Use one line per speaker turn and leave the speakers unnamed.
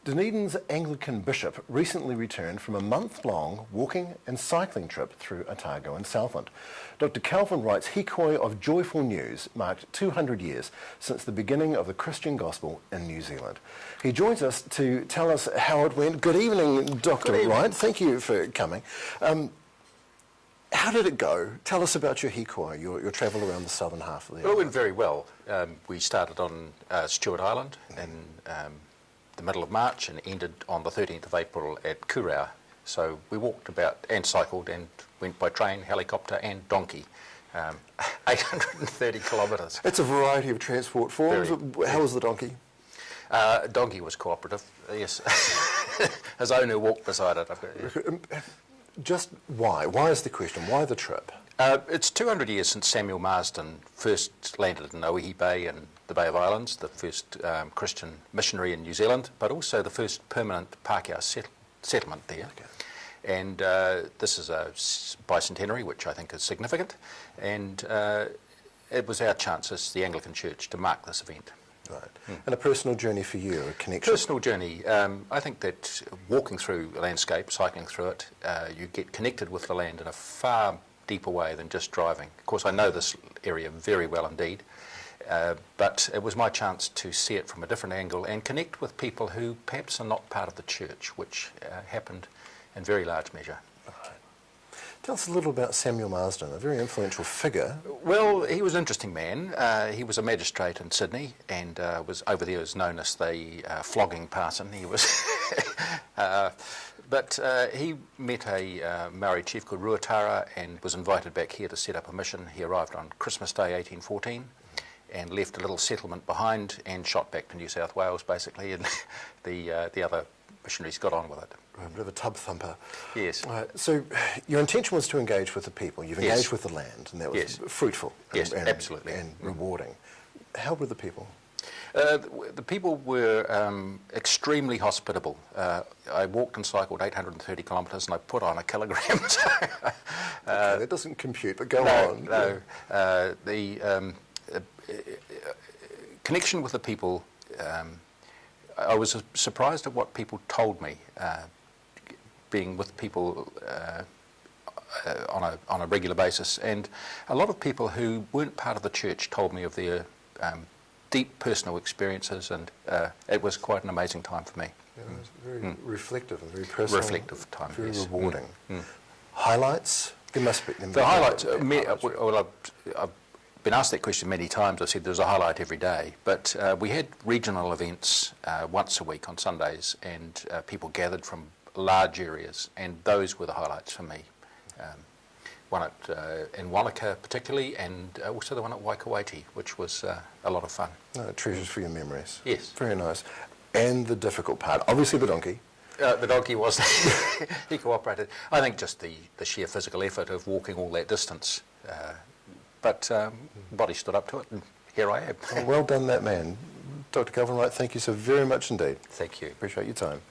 Dunedin's Anglican bishop recently returned from a month-long walking and cycling trip through Otago and Southland. Dr. Kelvin Wright's Hikoi of joyful news marked 200 years since the beginning of the Christian gospel in New Zealand. He joins us to tell us how it went. Good evening, Dr. Wright. Thank you for coming. How did it go? Tell us about your Hikoi, your travel around the southern half of the island.
Well, it went very well. We started on Stewart Island in the middle of March and ended on the 13th of April at Kurau. So we walked about and cycled and went by train, helicopter and donkey, 830 kilometres.
It's a variety of transport forms. How was the donkey?
Donkey was cooperative, yes. His owner walked beside it.
Just why? Why is the question? Why the trip?
It's 200 years since Samuel Marsden first landed in Otago Bay in the Bay of Islands, the first Christian missionary in New Zealand, but also the first permanent Pākehā settlement there. Okay. And this is a bicentenary, which I think is significant, and it was our chance as the Anglican Church to mark this event.
Right. And a personal journey for you, a connection?
Personal journey. I think that walking through a landscape, cycling through it, you get connected with the land in a far deeper way than just driving. Of course, I know this area very well indeed, but it was my chance to see it from a different angle and connect with people who perhaps are not part of the church, which happened in very large measure.
Tell us a little about Samuel Marsden, a very influential figure.
Well, he was an interesting man. He was a magistrate in Sydney and was over there as known as the flogging parson. He was, but he met a Maori chief called Ruatara and was invited back here to set up a mission. He arrived on Christmas Day 1814 and left a little settlement behind and shot back to New South Wales basically, and the other missionaries got on with it.
A bit of a tub thumper.
Yes.
So your intention was to engage with the people. You've engaged with the land, and that was fruitful.
Yes, absolutely.
And rewarding. How were the people?
The people were extremely hospitable. I walked and cycled 830 kilometres and I put on a kilogram.
Okay, that doesn't compute, but go on.
No, the connection with the people, I was surprised at what people told me, being with people on a regular basis, and a lot of people who weren't part of the church told me of their deep personal experiences, and it was quite an amazing time for me.
Yeah, it was very reflective and very personal.
Reflective time,
very
yes.
rewarding. Highlights? There must be.
The highlights. Well, I've been asked that question many times. I said there's a highlight every day, but we had regional events once a week on Sundays, and people gathered from large areas, and those were the highlights for me. One in Wanaka particularly, and also the one at Waikouaiti, which was a lot of fun.
Treasures for your memories.
Yes.
Very nice. And the difficult part, obviously the donkey.
The donkey was, he cooperated. I think just the sheer physical effort of walking all that distance. But body stood up to it, and here I am.
Well done, that man. Dr. Kelvin Wright, thank you so very much indeed.
Thank you.
Appreciate your time.